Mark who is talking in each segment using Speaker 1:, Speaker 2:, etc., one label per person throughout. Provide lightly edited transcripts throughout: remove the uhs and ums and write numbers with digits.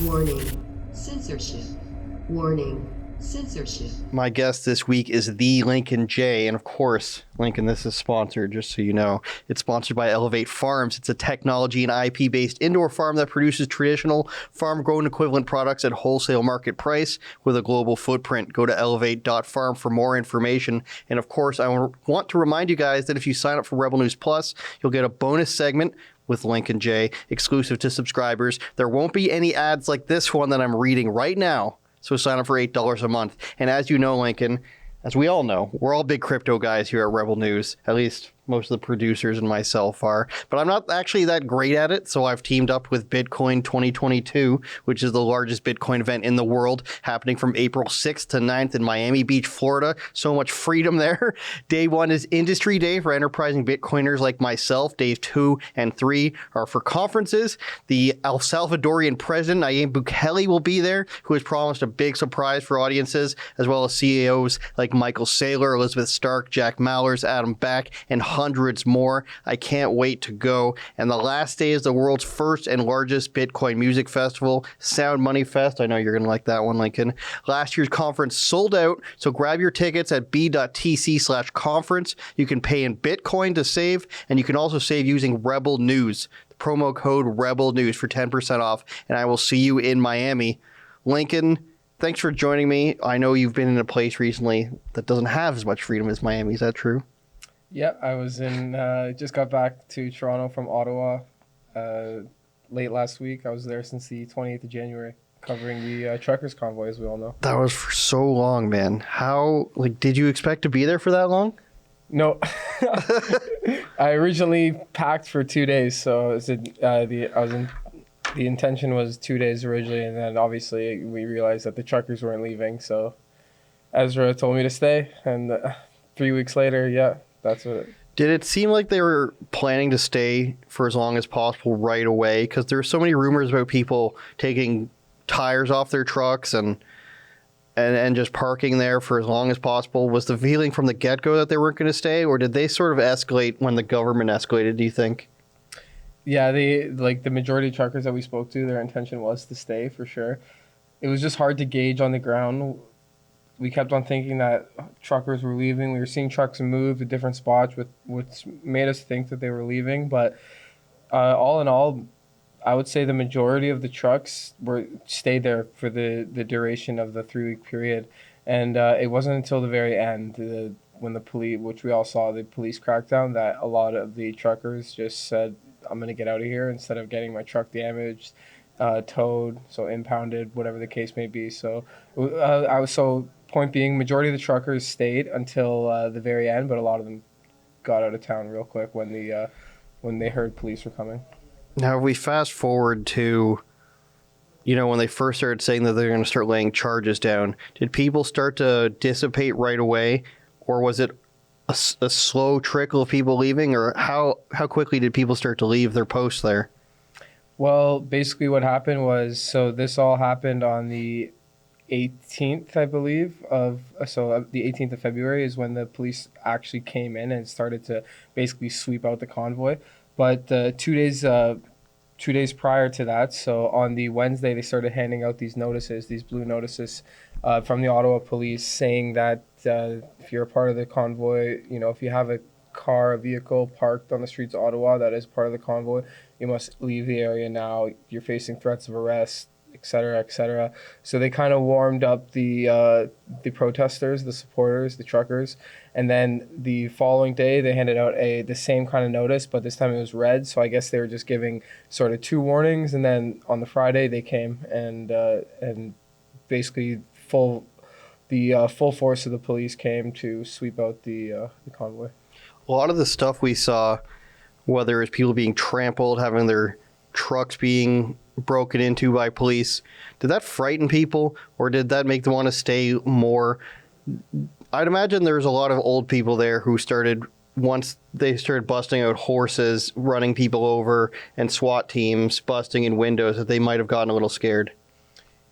Speaker 1: Warning, censorship. Warning, censorship.
Speaker 2: My guest this week is the Lincoln J. And of course, Lincoln, this is sponsored, just so you know. It's sponsored by Elevate.Farms. It's a technology and IP-based indoor farm that produces traditional farm-grown equivalent products at wholesale market price with a global footprint. Go to Elevate.Farm for more information. And of course, I want to remind you guys that if you sign up for Rebel News Plus, you'll get a bonus segment with Lincoln J, exclusive to subscribers. There won't be any ads like this one that I'm reading right now. So sign up for $8 a month. And as you know, Lincoln, as we all know, we're all big crypto guys here at Rebel News. At least most of the producers and myself are. But I'm not actually that great at it, so I've teamed up with Bitcoin 2022, which is the largest Bitcoin event in the world, happening from April 6th to 9th in Miami Beach, Florida. So much freedom there. Day 1 is Industry Day for enterprising Bitcoiners like myself. Days 2 and 3 are for conferences. The El Salvadorian president, Nayib Bukele, will be there, who has promised a big surprise for audiences, as well as CEOs like Michael Saylor, Elizabeth Stark, Jack Mallers, Adam Back, and hundreds more. I can't wait to go. And the last day is the world's first and largest Bitcoin music festival, Sound Money Fest. I know you're going to like that one, Lincoln. Last year's conference sold out, so grab your tickets at b.tc/conference. You can pay in Bitcoin to save, and you can also save using Rebel News. The promo code Rebel News for 10% off, and I will see you in Miami. Lincoln, thanks for joining me. I know you've been in a place recently that doesn't have as much freedom as Miami. Is that true?
Speaker 3: Yeah, I was just got back to Toronto from Ottawa late last week. I was there since the 28th of January, covering the Truckers Convoy, as we all know.
Speaker 2: That was for so long, man. How, did you expect to be there for that long?
Speaker 3: No. I originally packed for 2 days, so the intention was 2 days originally, and then obviously we realized that the truckers weren't leaving, so Ezra told me to stay, and 3 weeks later, yeah. That's what
Speaker 2: Did it seem like they were planning to stay for as long as possible right away? Because there were so many rumors about people taking tires off their trucks and just parking there for as long as possible. Was the feeling from the get-go that they weren't going to stay, or did they sort of escalate when the government escalated, do you think?
Speaker 3: Yeah, the majority of truckers that we spoke to, their intention was to stay for sure. It was just hard to gauge on the ground. We kept on thinking that truckers were leaving. We were seeing trucks move to different spots, which made us think that they were leaving. But all in all, I would say the majority of the trucks stayed there for the duration of the 3-week period. And it wasn't until the very end, when the police, which we all saw, the police crackdown, that a lot of the truckers just said, I'm going to get out of here instead of getting my truck damaged, towed, so impounded, whatever the case may be. So point being, majority of the truckers stayed until the very end, but a lot of them got out of town real quick when they heard police were coming.
Speaker 2: Now, if we fast forward to, when they first started saying that they're going to start laying charges down, did people start to dissipate right away, or was it a slow trickle of people leaving, or how quickly did people start to leave their posts there?
Speaker 3: Well, basically what happened was, so this all happened on the 18th, I believe, the 18th of February is when the police actually came in and started to basically sweep out the convoy. But 2 days prior to that, so on the Wednesday, they started handing out these blue notices from the Ottawa police saying that if you're a part of the convoy, if you have a vehicle parked on the streets of Ottawa that is part of the convoy, you must leave the area now. You're facing threats of arrest, et cetera, et cetera. So they kind of warmed up the protesters, the supporters, the truckers. And then the following day, they handed out the same kind of notice, but this time it was red. So I guess they were just giving sort of 2 warnings. And then on the Friday, they came and basically full force of the police came to sweep out the convoy.
Speaker 2: A lot of the stuff we saw, whether it's people being trampled, having their trucks being broken into by police, did that frighten people, or did that make them want to stay more? I'd imagine there's a lot of old people there who once they started busting out horses, running people over, and SWAT teams busting in windows, that they might have gotten a little scared.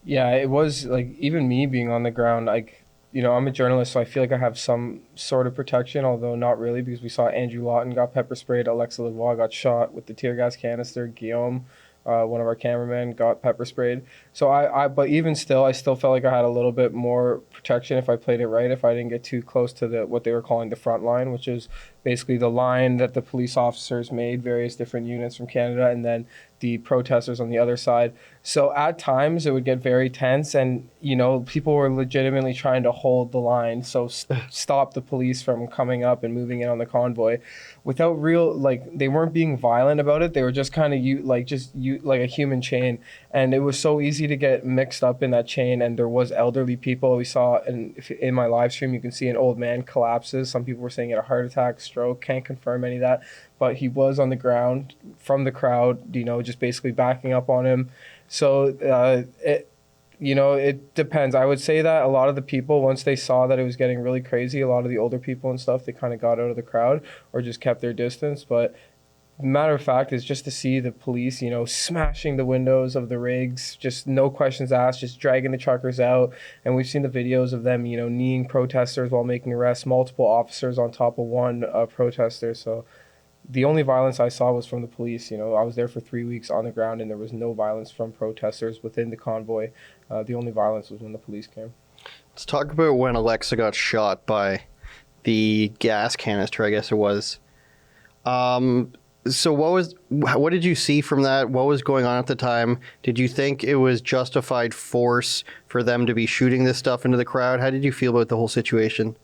Speaker 3: Yeah, it was even me being on the ground, I'm a journalist, so I feel like I have some sort of protection, although not really, because we saw Andrew Lawton got pepper sprayed, Alexa Lavoie got shot with the tear gas canister, Guillaume One of our cameramen got pepper sprayed. So but even still, I still felt like I had a little bit more protection if I played it right, if I didn't get too close to what they were calling the front line, which is basically the line that the police officers made, various different units from Canada, and then the protesters on the other side. So at times it would get very tense, and people were legitimately trying to hold the line, so stop the police from coming up and moving in on the convoy without they weren't being violent about it. They were just kind of like a human chain, and it was so easy to get mixed up in that chain. And there was elderly people. We saw in my live stream, you can see an old man collapses. Some people were saying he had a heart attack, stroke, can't confirm any of that, but he was on the ground from the crowd, just basically backing up on him. So it depends. I would say that a lot of the people, once they saw that it was getting really crazy, a lot of the older people and stuff, they kind of got out of the crowd or just kept their distance. But matter of fact is just to see the police, smashing the windows of the rigs, just no questions asked, just dragging the truckers out. And we've seen the videos of them, kneeing protesters while making arrests, multiple officers on top of one protester. So the only violence I saw was from the police. I was there for 3 weeks on the ground, and there was no violence from protesters within the convoy. The only violence was when the police came.
Speaker 2: Let's talk about when Alexa got shot by the gas canister, I guess it was. So what did you see from that? What was going on at the time? Did you think it was justified force for them to be shooting this stuff into the crowd? How did you feel about the whole situation?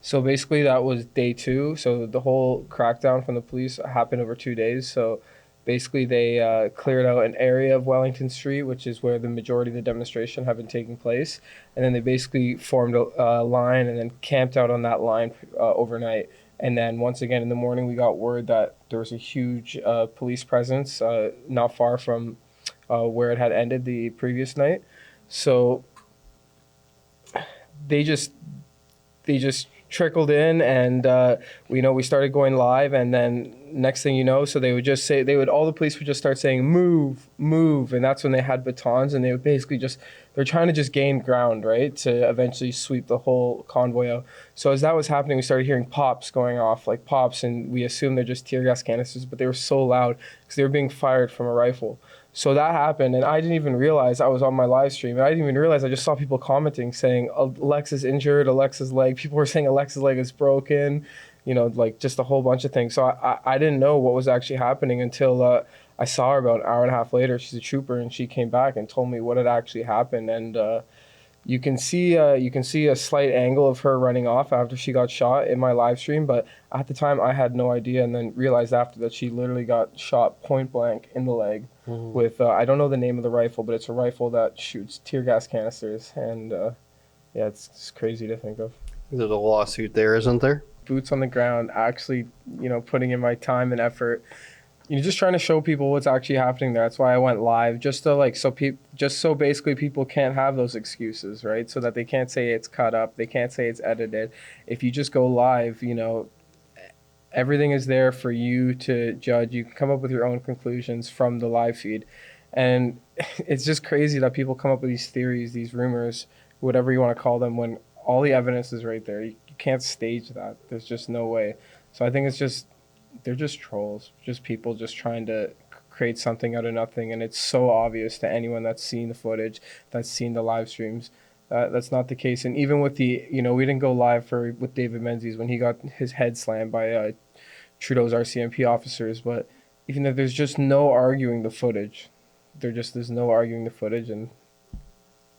Speaker 3: So basically that was day 2. So the whole crackdown from the police happened over 2 days. So basically they cleared out an area of Wellington Street, which is where the majority of the demonstration have been taking place. And then they basically formed a line and then camped out on that line overnight. And then once again in the morning, we got word that there was a huge police presence not far from where it had ended the previous night. So they just trickled in, and we started going live, and then next thing you know, so they would just say, all the police would just start saying move, and that's when they had batons, and they would basically they're trying to just gain ground, right, to eventually sweep the whole convoy out. So as that was happening, we started hearing pops going off, like pops, and we assumed they're just tear gas canisters, but they were so loud because they were being fired from a rifle. So that happened, and I didn't even realize. I was on my live stream, and I didn't even realize. I just saw people commenting saying, Alexa's injured, Alexa's leg. People were saying Alexa's leg is broken, like just a whole bunch of things. So I didn't know what was actually happening until I saw her about an hour and a half later. She's a trooper, and she came back and told me what had actually happened. And you can see a slight angle of her running off after she got shot in my live stream, but at the time I had no idea, and then realized after that she literally got shot point blank in the leg with I don't know the name of the rifle, but it's a rifle that shoots tear gas canisters, and it's crazy to think of.
Speaker 2: There's a lawsuit there, isn't there?
Speaker 3: Boots on the ground, actually, putting in my time and effort. Just trying to show people what's actually happening there. That's why I went live, just so basically people can't have those excuses, right? So that they can't say it's cut up, they can't say it's edited. If you just go live, everything is there for you to judge. You can come up with your own conclusions from the live feed. And it's just crazy that people come up with these theories, these rumors, whatever you want to call them, when all the evidence is right there. You can't stage that. There's just no way. So I think they're just trolls, just people just trying to create something out of nothing. And it's so obvious to anyone that's seen the footage, that's seen the live streams. That's not the case. And even with we didn't go live with David Menzies when he got his head slammed by Trudeau's RCMP officers. But even though there's just no arguing the footage, there's no arguing the footage, and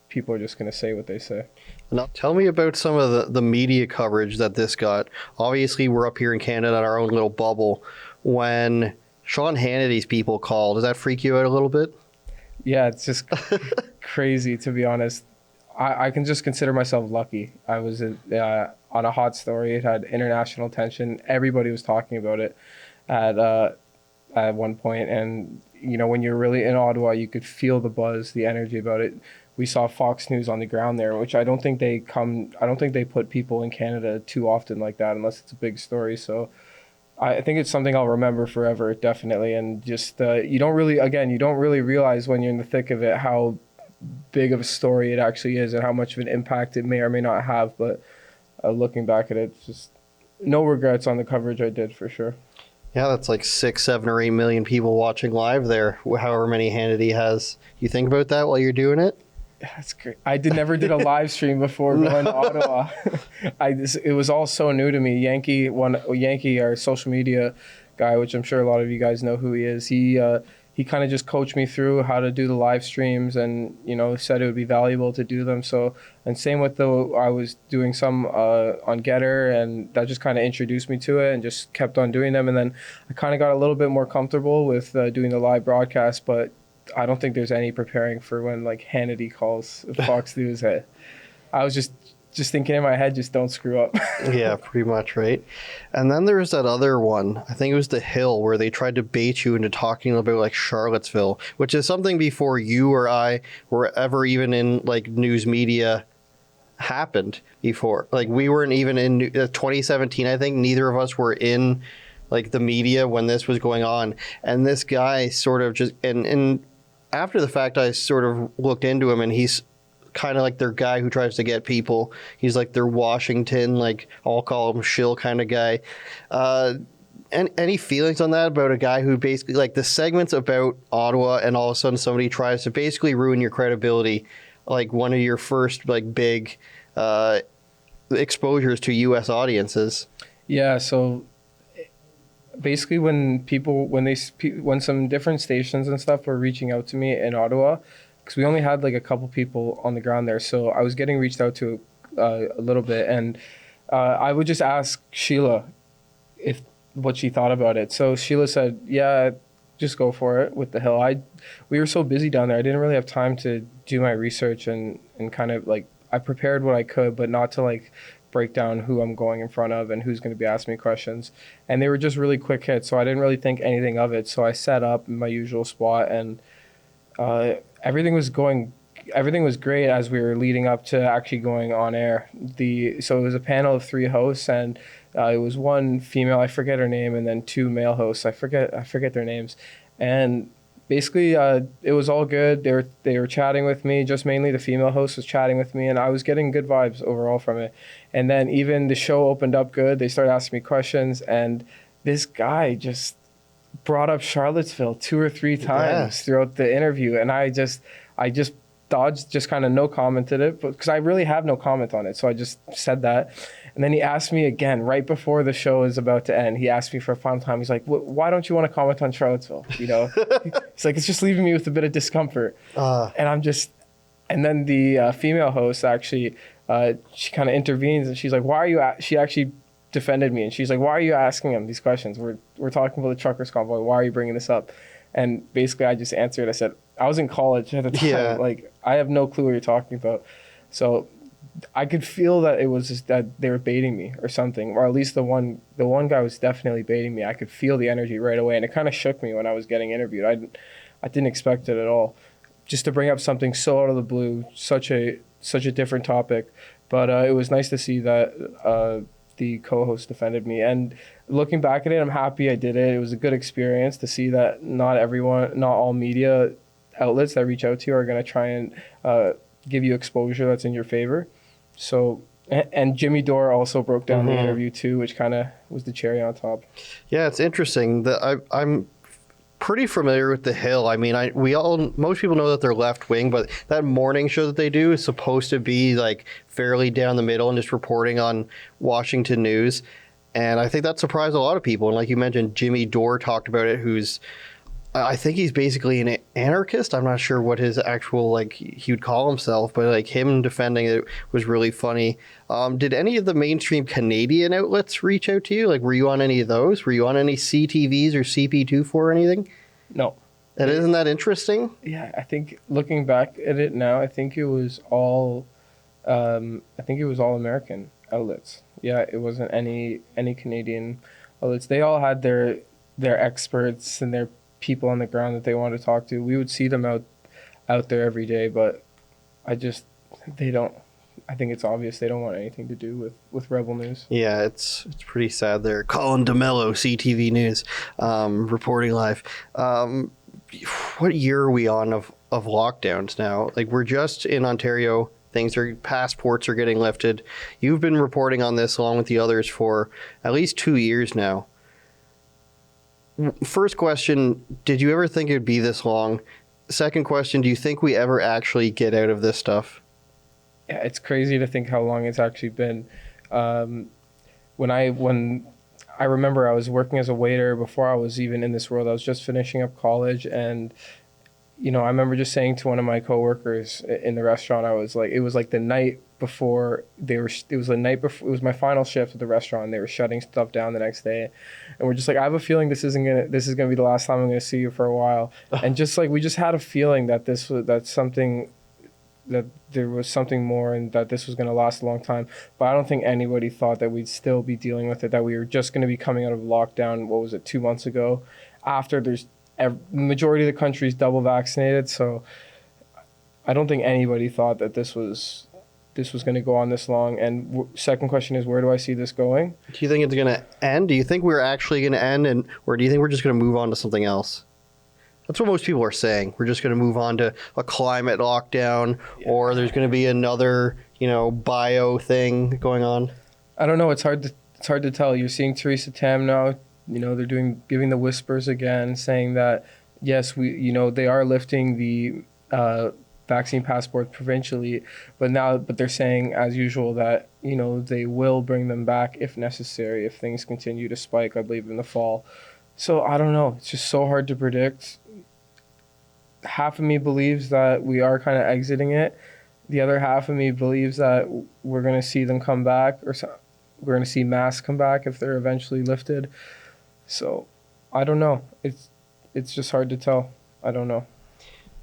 Speaker 3: people are just going to say what they say.
Speaker 2: Now, tell me about some of the media coverage that this got. Obviously, we're up here in Canada in our own little bubble. When Sean Hannity's people called, does that freak you out a little bit?
Speaker 3: Yeah, it's just crazy, to be honest. I can just consider myself lucky. I was on a hot story. It had international attention. Everybody was talking about it at one point. And, when you're really in Ottawa, you could feel the buzz, the energy about it. We saw Fox News on the ground there, which I don't think they put people in Canada too often like that unless it's a big story. So I think it's something I'll remember forever, definitely. And just you don't really realize when you're in the thick of it how big of a story it actually is and how much of an impact it may or may not have. But looking back at it, just no regrets on the coverage I did, for sure.
Speaker 2: Yeah, that's like 6, 7, or 8 million people watching live there. However many Hannity has. You think about that while you're doing it?
Speaker 3: That's great. I never did a live stream before going to Ottawa. It was all so new to me. Yankee, our social media guy, which I'm sure a lot of you guys know who he is. He kind of just coached me through how to do the live streams, and said it would be valuable to do them. So, and same with I was doing some on Getter, and that just kind of introduced me to it, and just kept on doing them. And then I kind of got a little bit more comfortable with doing the live broadcast, but I don't think there's any preparing for when like Hannity calls Fox News. I was just thinking in my head, just don't screw up.
Speaker 2: Yeah, pretty much, right? And then there was that other one, I think it was The Hill, where they tried to bait you into talking about like Charlottesville, which is something before you or I were ever even in like news media happened before. Like we weren't even in 2017, I think neither of us were in like the media when this was going on. And this guy sort of just, and after the fact, I sort of looked into him, and he's kind of like their guy who tries to get people. He's like their Washington, like I'll call him shill kind of guy. Any feelings on that about a guy who basically like the segments about Ottawa, and all of a sudden somebody tries to basically ruin your credibility, like one of your first like big exposures to U.S. audiences?
Speaker 3: Yeah, so basically when some different stations and stuff were reaching out to me in Ottawa, because we only had like a couple people on the ground there, so I was getting reached out to a little bit, and I would just ask Sheila what she thought about it. So Sheila said, yeah, just go for it with The Hill. We were so busy down there, I didn't really have time to do my research and kind of like, I prepared what I could, but not to like break down who I'm going in front of and who's going to be asking me questions. And they were just really quick hits, so I didn't really think anything of it. So I set up my usual spot, and everything was great as we were leading up to actually going on air. So it was a panel of 3 hosts, and it was one female, I forget her name, and then 2 male hosts, I forget their names. And basically, it was all good. They were chatting with me. Just mainly the female host was chatting with me, and I was getting good vibes overall from it. And then even the show opened up good. They started asking me questions, and this guy just brought up Charlottesville 2 or 3 times throughout the interview, and I just dodged, just kind of no commented it, because I really have no comment on it. So I just said that. And then he asked me again right before the show is about to end. He asked me for a final time. He's like, why don't you want to comment on Charlottesville? He's like, it's just leaving me with a bit of discomfort. And then the female host actually, she kind of intervenes, and she's like, she actually defended me, and she's like, why are you asking him these questions? We're talking about the Truckers Convoy. Why are you bringing this up? And basically I just answered. I said, I was in college at the time.
Speaker 2: Yeah.
Speaker 3: Like, I have no clue what you're talking about. So I could feel that it was just that they were baiting me or something, or at least the one guy was definitely baiting me. I could feel the energy right away, and it kind of shook me when I was getting interviewed. I didn't expect it at all, just to bring up something so out of the blue, such a different topic. But it was nice to see that the co-host defended me, and looking back at it, I'm happy I did it. It was a good experience to see that not all media outlets that reach out to you are going to try and give you exposure that's in your favor. So, and Jimmy Dore also broke down the interview too, which kind of was the cherry on top.
Speaker 2: Yeah, it's interesting that I'm pretty familiar with The Hill. I mean, most people know that they're left wing, but that morning show that they do is supposed to be like fairly down the middle and just reporting on Washington news. And I think that surprised a lot of people. And like you mentioned, Jimmy Dore talked about it, I think he's basically an anarchist. I'm not sure what his actual, like, he would call himself, but like him defending it was really funny. Did any of the mainstream Canadian outlets reach out to you? Like, were you on any of those? Were you on any CTVs or CP24 or anything?
Speaker 3: No.
Speaker 2: And isn't that interesting?
Speaker 3: Yeah, I think looking back at it now, I think it was all American outlets. Yeah, it wasn't any Canadian outlets. They all had their experts and their people on the ground that they wanted to talk to. We would see them out there every day, but I think it's obvious they don't want anything to do with Rebel News.
Speaker 2: Yeah, it's pretty sad there. Colin DeMello, CTV News, reporting live. What year are we on of lockdowns now? Like, we're just in Ontario. Passports are getting lifted. You've been reporting on this along with the others for at least 2 years now. First question, did you ever think it would be this long? Second question, do you think we ever actually get out of this stuff?
Speaker 3: Yeah, it's crazy to think how long it's actually been. When I remember I was working as a waiter before I was even in this world. I was just finishing up college, and I remember just saying to one of my coworkers in the restaurant, I was like, it was like the night before it was the night before, it was my final shift at the restaurant, and they were shutting stuff down the next day. And we're just like, I have a feeling this is going to be the last time I'm going to see you for a while. And just like, we just had a feeling that that there was something more and that this was going to last a long time. But I don't think anybody thought that we'd still be dealing with it, that we were just going to be coming out of lockdown, what was it, 2 months ago, after the majority of the country is double vaccinated. So I don't think anybody thought that this was going to go on this long. And second question is, where do I see this going?
Speaker 2: Do you think it's going to end? Do you think we're actually going to end, or do you think we're just going to move on to something else? That's what most people are saying. We're just going to move on to a climate lockdown, or there's going to be another, bio thing going on.
Speaker 3: I don't know. It's hard to tell. You're seeing Theresa Tam now. They're giving the whispers again, saying that yes, they are lifting the vaccine passport provincially, but they're saying as usual that they will bring them back if necessary if things continue to spike. I believe in the fall. So I don't know. It's just so hard to predict. Half of me believes that we are kind of exiting it. The other half of me believes that we're going to see them come back, or we're going to see masks come back if they're eventually lifted. So I don't know. It's just hard to tell. I don't know.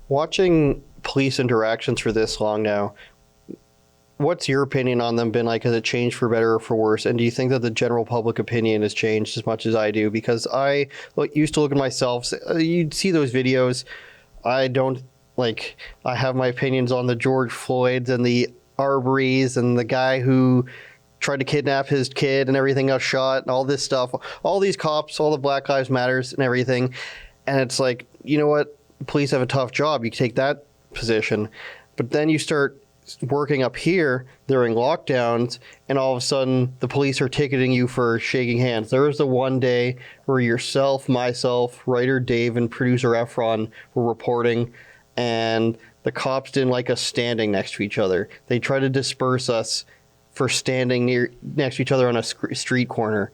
Speaker 2: Watching police interactions for this long now, what's your opinion on them been like? Has it changed for better or for worse? And do you think that the general public opinion has changed as much as I do? Because I used to look at myself, you'd see those videos. I have my opinions on the George Floyds and the Arbery's and the guy who tried to kidnap his kid and everything got shot and all this stuff, all these cops, all the Black Lives Matters and everything. And it's like, you know what? Police have a tough job. You can take that position. But then you start working up here during lockdowns, and all of a sudden the police are ticketing you for shaking hands. There was the one day where yourself, myself, writer Dave, and producer Efron were reporting, and the cops didn't like us standing next to each other. They tried to disperse us for standing next to each other on a street corner.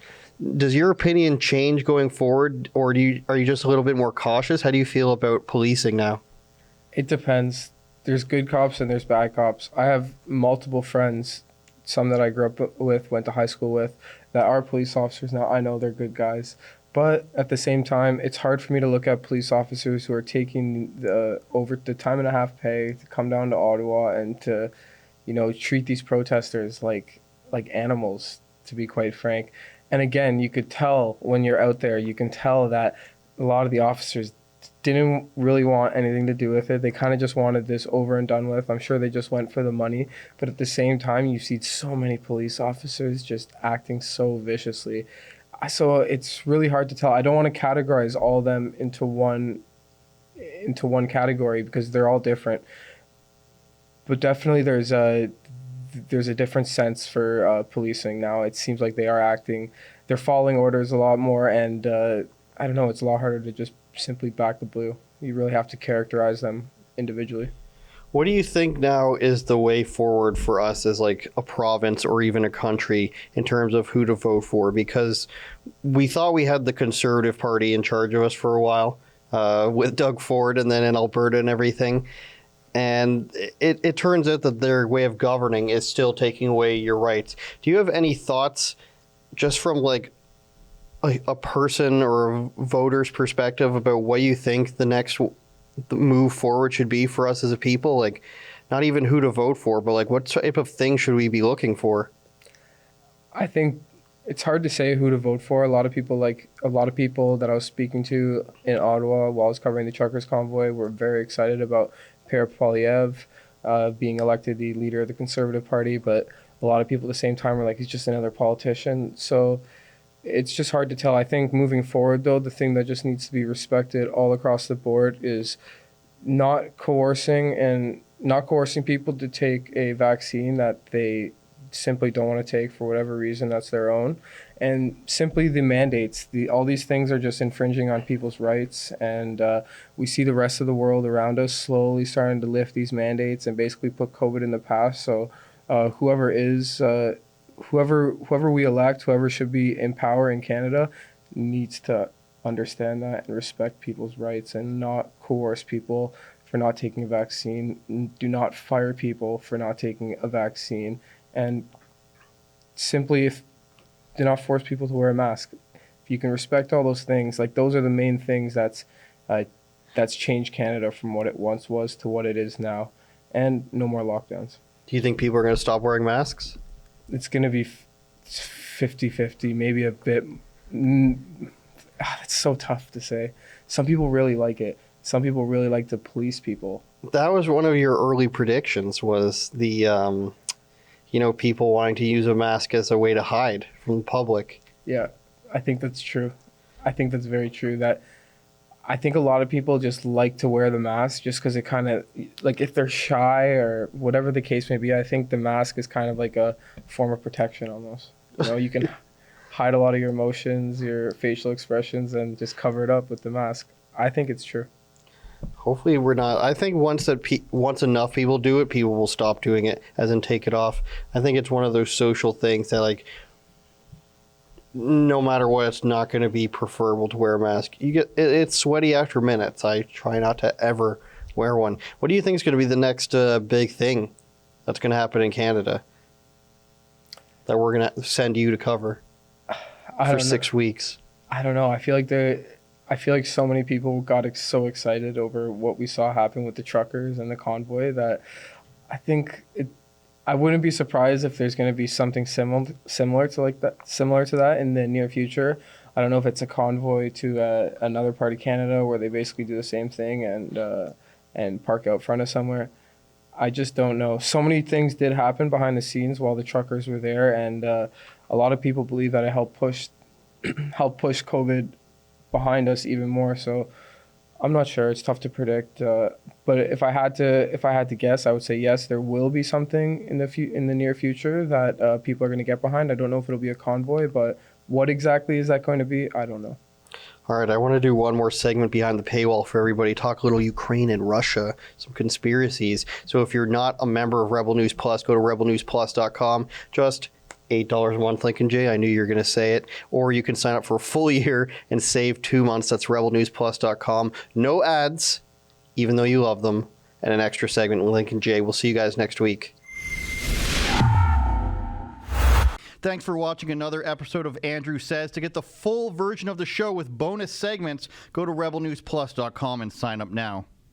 Speaker 2: Does your opinion change going forward, or are you just a little bit more cautious? How do you feel about policing now?
Speaker 3: It depends. There's good cops and there's bad cops. I have multiple friends, some that I grew up with, went to high school with, that are police officers now. I know they're good guys. But at the same time, it's hard for me to look at police officers who are taking over the time and a half pay to come down to Ottawa and to, treat these protesters like animals, to be quite frank. And again, you could tell when you're out there, you can tell that a lot of the officers didn't really want anything to do with it. They kind of just wanted this over and done with. I'm sure they just went for the money. But at the same time, you see so many police officers just acting so viciously. So it's really hard to tell. I don't want to categorize all of them into one category because they're all different. But definitely there's a different sense for policing now. It seems like they're following orders a lot more, and I don't know, it's a lot harder to just simply back the blue. You really have to characterize them individually.
Speaker 2: What do you think now is the way forward for us as like a province or even a country in terms of who to vote for? Because we thought we had the Conservative Party in charge of us for a while with Doug Ford and then in Alberta and everything. And it turns out that their way of governing is still taking away your rights. Do you have any thoughts just from like a person or a voter's perspective about what you think the next move forward should be for us as a people? Like, not even who to vote for, but like what type of thing should we be looking for?
Speaker 3: I think it's hard to say who to vote for. A lot of people that I was speaking to in Ottawa while I was covering the Truckers Convoy were very excited about Pierre Poilievre being elected the leader of the Conservative Party, but a lot of people at the same time were like, he's just another politician. So it's just hard to tell. I think moving forward, though, the thing that just needs to be respected all across the board is not coercing people to take a vaccine that they simply don't want to take for whatever reason. That's their own. And simply the mandates, all these things are just infringing on people's rights. And we see the rest of the world around us slowly starting to lift these mandates and basically put COVID in the past. So whoever we elect, whoever should be in power in Canada, needs to understand that and respect people's rights and not coerce people for not taking a vaccine. Do not fire people for not taking a vaccine. And simply, do not force people to wear a mask. If you can respect all those things, like those are the main things that's changed Canada from what it once was to what it is now, and no more lockdowns.
Speaker 2: Do you think people are going to stop wearing masks?
Speaker 3: It's going to be 50-50, maybe a bit. It's so tough to say. Some people really like it. Some people really like to police people.
Speaker 2: That was one of your early predictions, was the people wanting to use a mask as a way to hide from the public.
Speaker 3: Yeah, I think that's true. I think that's very true. I think a lot of people just like to wear the mask just because it kind of, like, if they're shy or whatever the case may be, I think the mask is kind of like a form of protection almost. You can hide a lot of your emotions, your facial expressions, and just cover it up with the mask. I think it's true.
Speaker 2: Hopefully we're not. I think once enough people do it, people will stop doing it, as in take it off. I think it's one of those social things that, like, no matter what, it's not going to be preferable to wear a mask. It's sweaty after minutes. I try not to ever wear one. What do you think is going to be the next big thing that's going to happen in Canada that we're going to send you to cover for 6 weeks? I
Speaker 3: don't know. I feel like so many people got so excited over what we saw happen with the truckers and the convoy that I wouldn't be surprised if there's going to be something similar to that in the near future. I don't know if it's a convoy to another part of Canada where they basically do the same thing and park out front of somewhere. I just don't know. So many things did happen behind the scenes while the truckers were there, and a lot of people believe that it helped push COVID behind us even more. So I'm not sure. It's tough to predict. But if I had to guess, I would say yes, there will be something in the near future that people are going to get behind. I don't know if it'll be a convoy, but what exactly is that going to be? I don't know.
Speaker 2: All right, I want to do one more segment behind the paywall for everybody. Talk a little Ukraine and Russia, some conspiracies. So if you're not a member of Rebel News Plus, go to rebelnewsplus.com. Just $8 a month, Lincoln J. I knew you were going to say it. Or you can sign up for a full year and save 2 months. That's rebelnewsplus.com. No ads, even though you love them, and an extra segment with Lincoln J. We'll see you guys next week. Thanks for watching another episode of Andrew Says. To get the full version of the show with bonus segments, go to rebelnewsplus.com and sign up now.